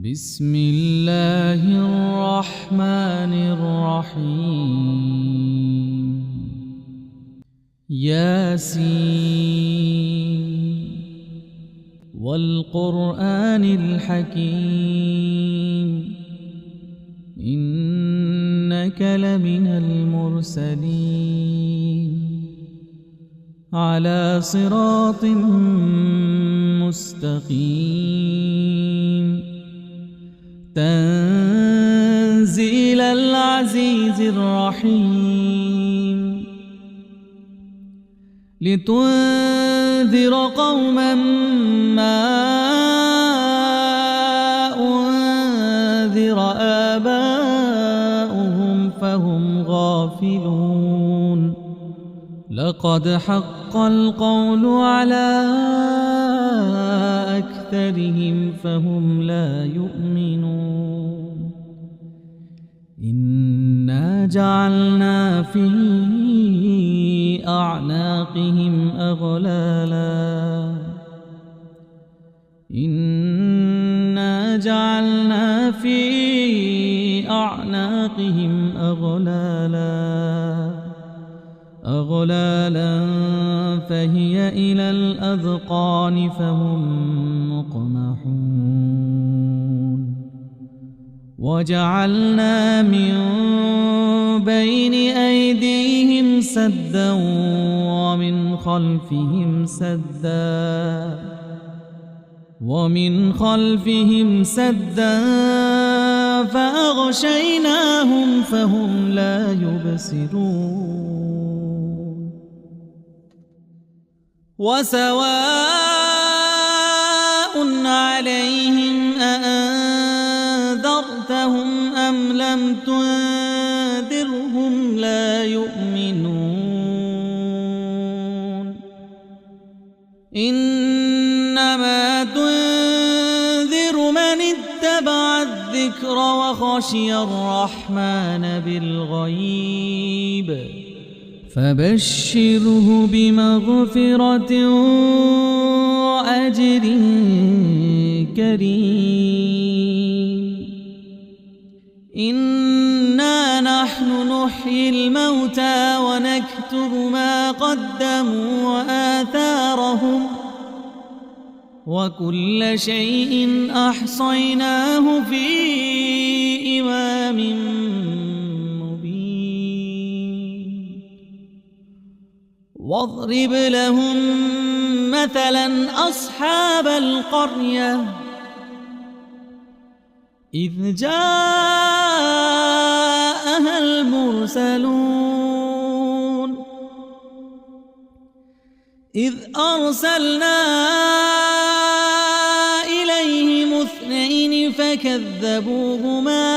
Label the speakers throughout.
Speaker 1: بسم الله الرحمن الرحيم ياسين والقرآن الحكيم إنك لمن المرسلين على صراط مستقيم تنزيل العزيز الرحيم لتنذر قوما ما أنذر آباؤهم فهم غافلون لقد حق القول على أكثرهم فهم لا يؤمنون إنا جعلنا في أعناقهم أغلالا إنا جعلنا في أعناقهم أغلالا فهي إلى الأذقان فهم مقمحون وجعلنا من بين أيديهم سدا ومن خلفهم سدا فأغشيناهم فهم لا يبصرون وسواء عليهم أأنذرتهم أم لم تنذرهم لا يؤمنون إنما تنذر من اتبع الذكر وخشي الرحمن بالغيب فبشره بمغفرة وأجر كريم إنا نحن نحيي الموتى ونكتب ما قدموا وآثارهم وكل شيء أحصيناه في إمام مبين واضرب لهم مثلا أصحاب القرية إذ جاءها المرسلون إذ أرسلنا إليهم اثنين فكذبوهما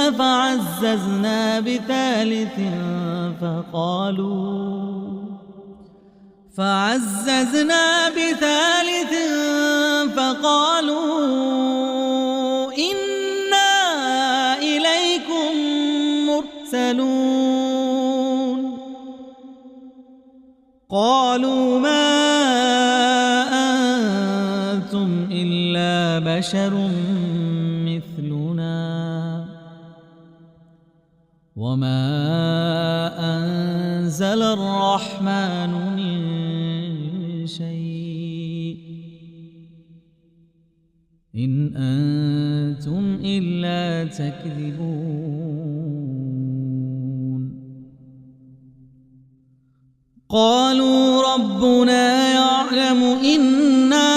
Speaker 1: فعززنا بثالث فقالوا إنا إليكم مرسلون قالوا ما أنتم إلا بشر مثلنا وما أنزل الرحمن من شيء إن أنتم إلا تكذبون قالوا ربنا يعلم إنا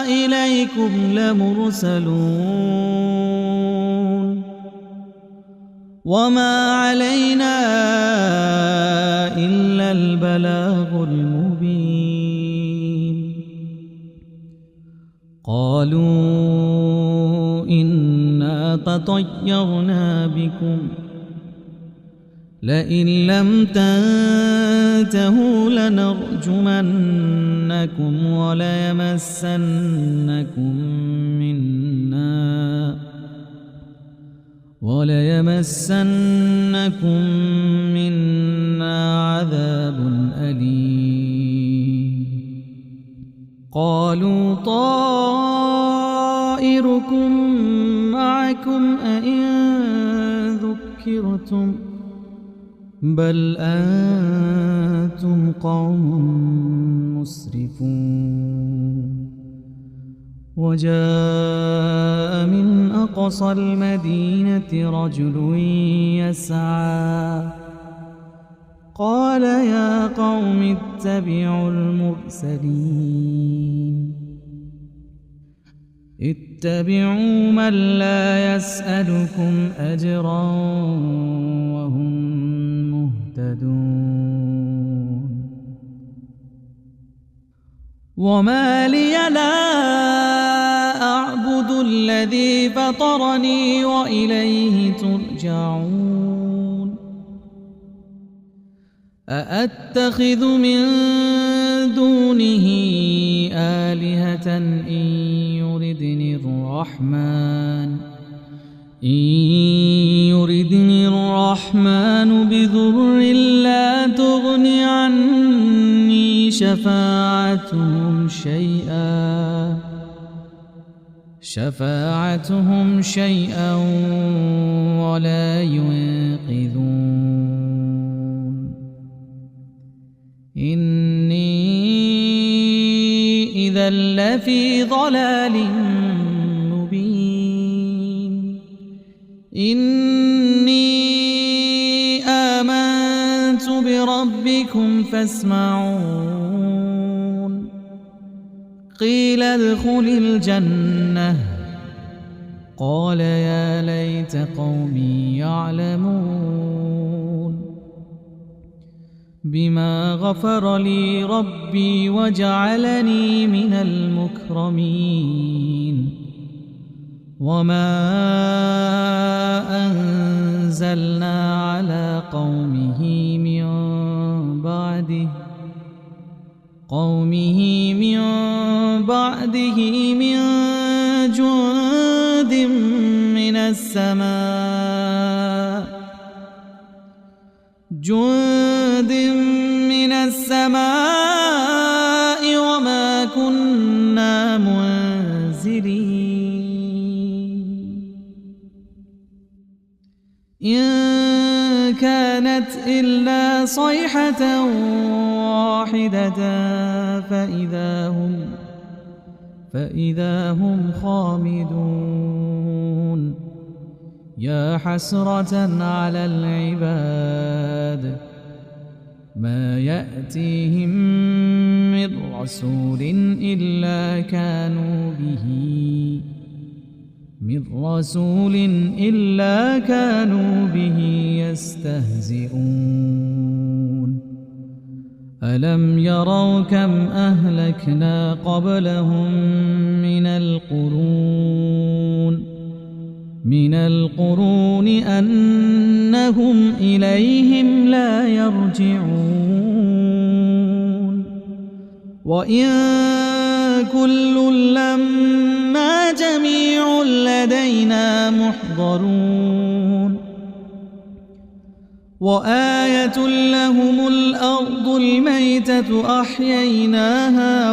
Speaker 1: إليكم لمرسلون وما علينا إلا البلاغ المبين قالوا إنا تطيرنا بكم لئن لم تنتهوا لنرجمنكم وليمسنكم منا عذاب أليم قالوا طائركم معكم أئن ذكرتم بل أنتم قوم مسرفون وجاء من أقصى المدينة رجل يسعى قال يا قوم اتبعوا المرسلين اتبعوا من لا يسألكم أجرا وهم مهتدون وما لي لا أعبد الذي فطرني وإليه ترجعون أأتخذ من دونه آلهة إن يردني الرحمن بضر لا تغن عني شفاعتهم شيئا ولا ينقذون إني إذا لفي ضلال مبين إني آمنت بربكم فاسمعون قيل ادخل الجنة قال يا ليت قومي يعلمون بما غفر لي ربي وجعلني من المكرمين وما أنزلنا على قومه من بعده من جند من السماء وما كنا منزلين إن كانت إلا صيحة واحدة فإذا هم خامدون يا حسرة على العباد ما يأتيهم من رسول إلا كانوا به يستهزئون ألم يروا كم أهلكنا قبلهم من القرون أنهم إليهم لا يرجعون وإن كل لما جميع لدينا محضرون وآية لهم الأرض الميتة أحييناها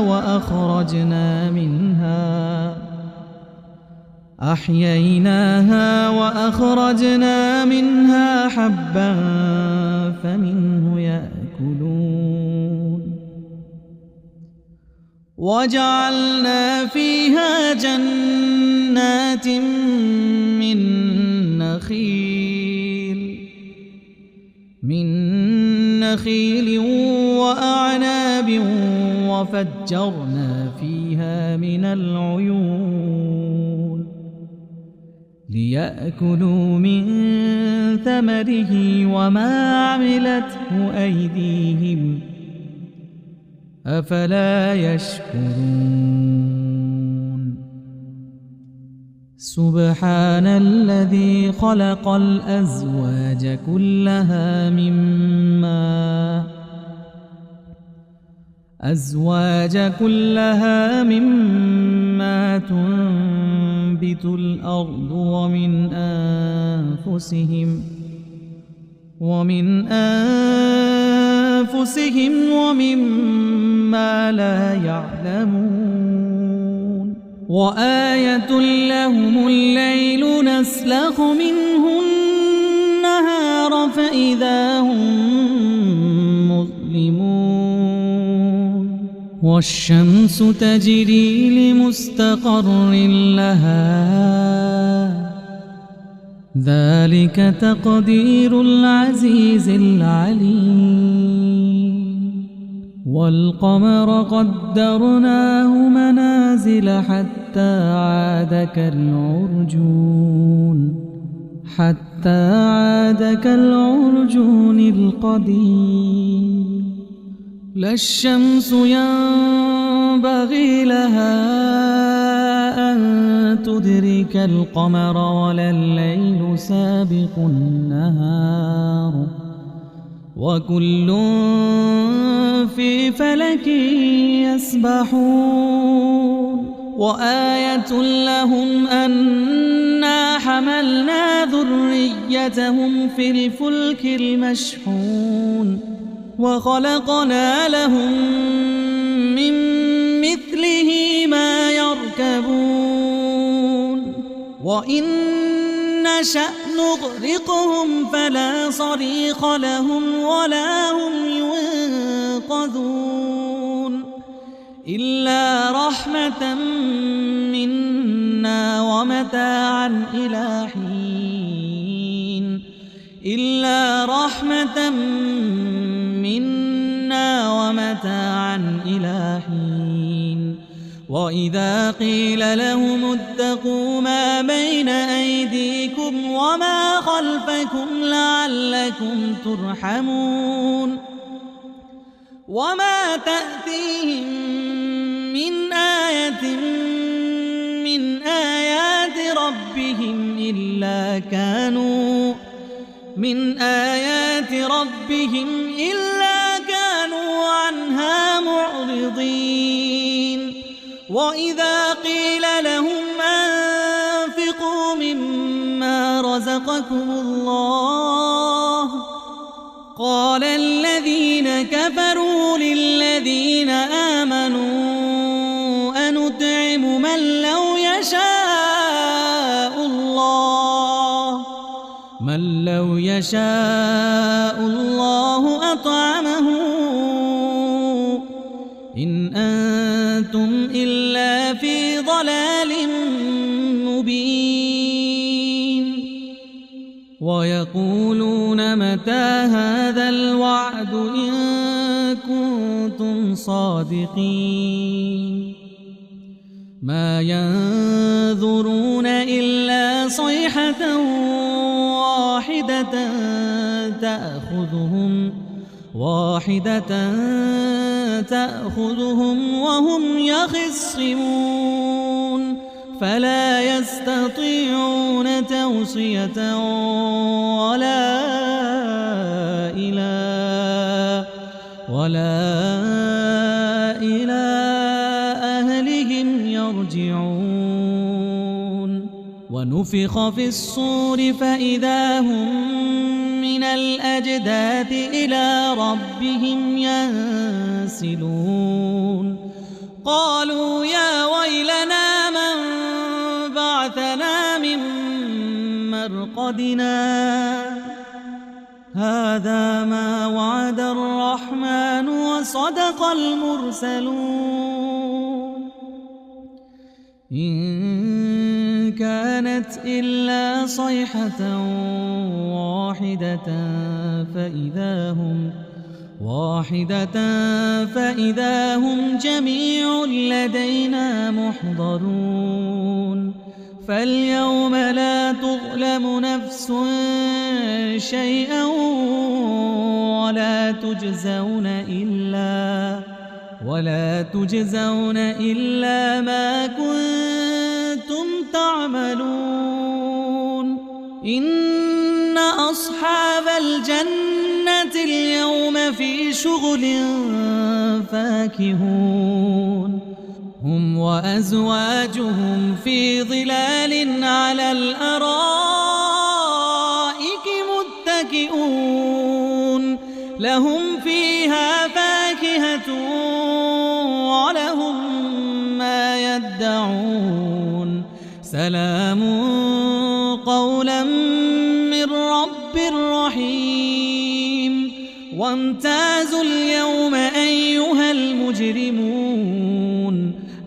Speaker 1: وأخرجنا منها حبا فمنه يأكلون وجعلنا فيها جنات من نخيل وأعناب وفجرنا فيها من العيون ليأكلوا من ثمره وما عملته أيديهم أفلا يشكرون سبحان الذي خلق الأزواج كلها مما تنبت الأرض ومن أنفسهم ومما لا يعلمون وآية لهم الليل نسلخ منه النهار فإذا هم مظلمون والشمس تجري لمستقر لها ذلك تقدير العزيز العليم والقمر قدرناه منازل حتى عاد كالعرجون القديم لا الشمس ينبغي لها أن تدرك القمر ولا الليل سابق النهار وكل في فلك يسبحون وآية لهم أنا حملنا ذريتهم في الفلك المشحون وخلقنا لهم من مثله ما يركبون وإن نشأ نغرقهم فلا صريخ لهم ولا هم ينقذون إلا رحمة منا ومتاعا إلى حين وإذا قيل لهم اتقوا ما بين أيديكم وما خلفكم لعلكم ترحمون وما تأتيهم من آية من آيات ربهم إلا كانوا عنها معرضين وإذا قيل لهم أنفقوا مما رزقكم الله قال الذين كفروا للذين آمنوا أنطعم من لو يشاء الله أطعمه إن أنتم إلا في ضلال مبين ويقولون متى هذا الوعد إن كنتم صادقين ما ينظرون إلا صيحة واحدة تأخذهم وهم يخصمون فلا يستطيعون توصية ولا إلى أهلهم يرجعون ونفخ في الصور فإذا هم من الأجداث إلى ربهم ينسلون قالوا يا ويلنا من بعثنا من مرقدنا هذا ما وعد الرحمن وصدق المرسلون إن كانت إلا صيحة واحدة فإذا هم جميع لدينا محضرون فاليوم لا تظلم نفس شيئا ولا تجزون إلا ما كنتم تعملون إن أصحاب الجنة اليوم في شغل فاكهون هم وأزواجهم في ظلال على الأرائك متكئون لهم فيها فاكهة ولهم ما يدعون سلام قولا من رب رحيم وامتازوا اليوم أيها المجرمون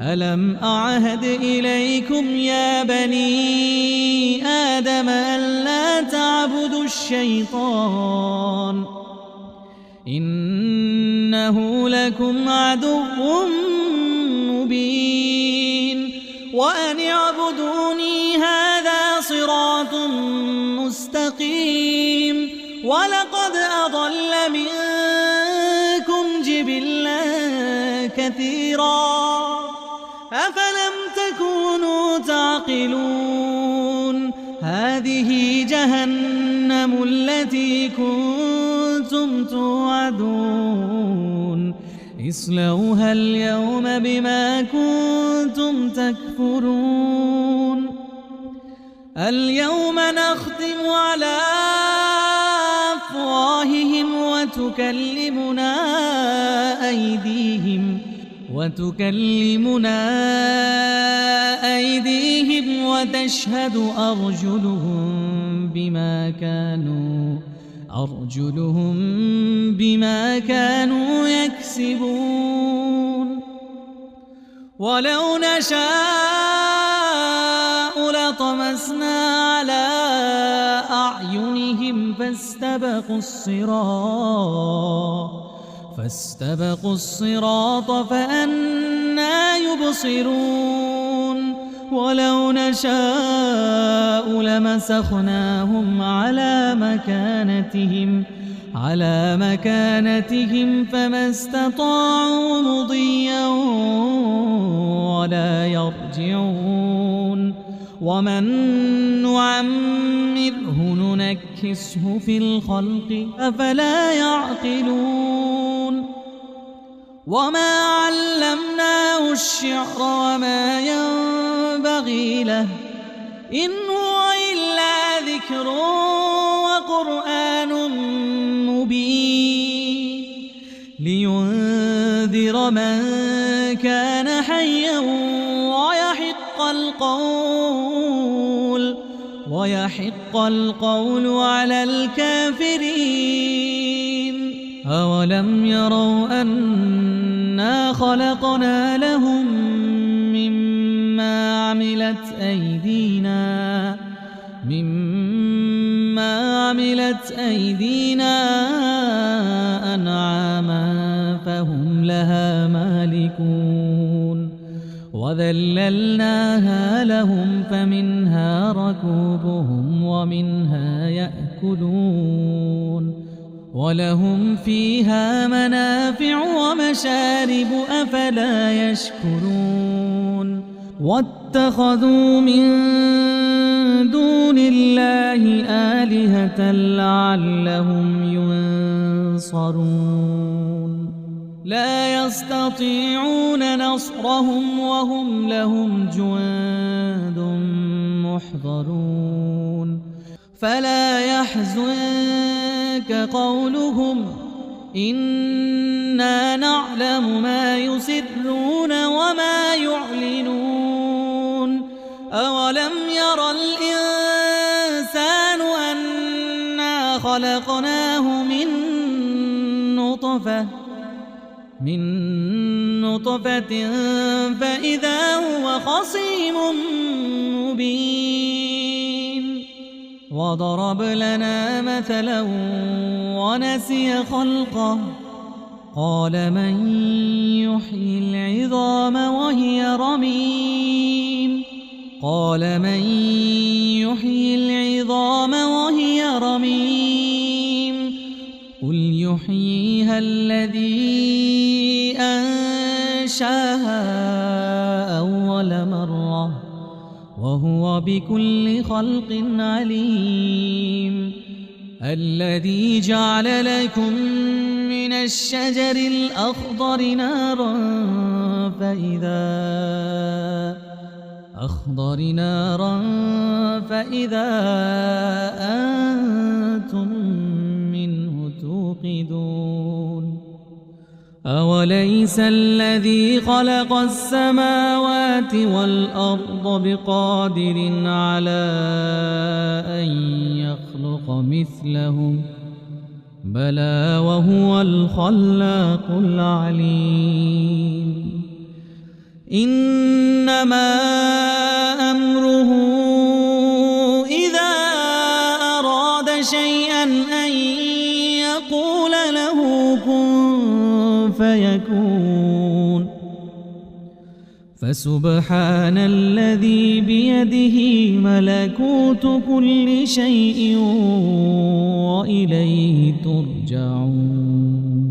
Speaker 1: ألم أعهد إليكم يا بني آدم ألا تعبدوا الشيطان إنه لكم عدو مبين وأن اعبدوني هذا صراط مستقيم ولقد أضل منكم جبلا كثيرا أفلم تكونوا تعقلون هذه جهنم التي كنتم توعدون اصلوها اليوم بما كنتم تكفرون اليوم نختم على أفواههم وتكلمنا أيديهم وتشهد أرجلهم بما كانوا يكسبون ولو نشاء لطمسنا على أعينهم فاستبقوا الصراط فأنى يبصرون ولو نشاء لمسخناهم على مكانتهم فما استطاعوا مضيا ولا يرجعون ومن نعمره ننكسه في الخلق أفلا يعقلون وما علمناه الشعر وما ينبغي له إن هو إلا ذكر وقرآن مبين لينذر من كان حيا ويحق القول على الكافرين أولم يروا أنا خلقنا لهم مما عملت أيدينا أنعاما فهم لها مالكون وذللناها لهم فمنها ركوبهم ومنها يأكلون ولهم فيها منافع ومشارب أفلا يشكرون واتخذوا من دون الله آلهة لعلهم ينصرون لا يستطيعون نصرهم وهم لهم جند محضرون فلا يحزنك قولهم إنا نعلم ما يسرون وما يعلنون أولم ير الإنسان أنا خلقناه من نطفة فإذا هو خصيم مبين وضرب لنا مثلا ونسي خلقه قال من يحيي العظام وهي رميم قل يحييها الذي أنشاها أول مرة وهو بكل خلق عليم الذي جعل لكم من الشجر الأخضر نارا فإذا أنتم منه توقدون أوليس الذي خلق السماوات والأرض بقادر على أن يخلق مثلهم بلى وهو الخلاق العليم إنما أمره إذا أراد شيئا أن يقول له كن فيكون فسبحان الذي بيده ملكوت كل شيء وإليه ترجعون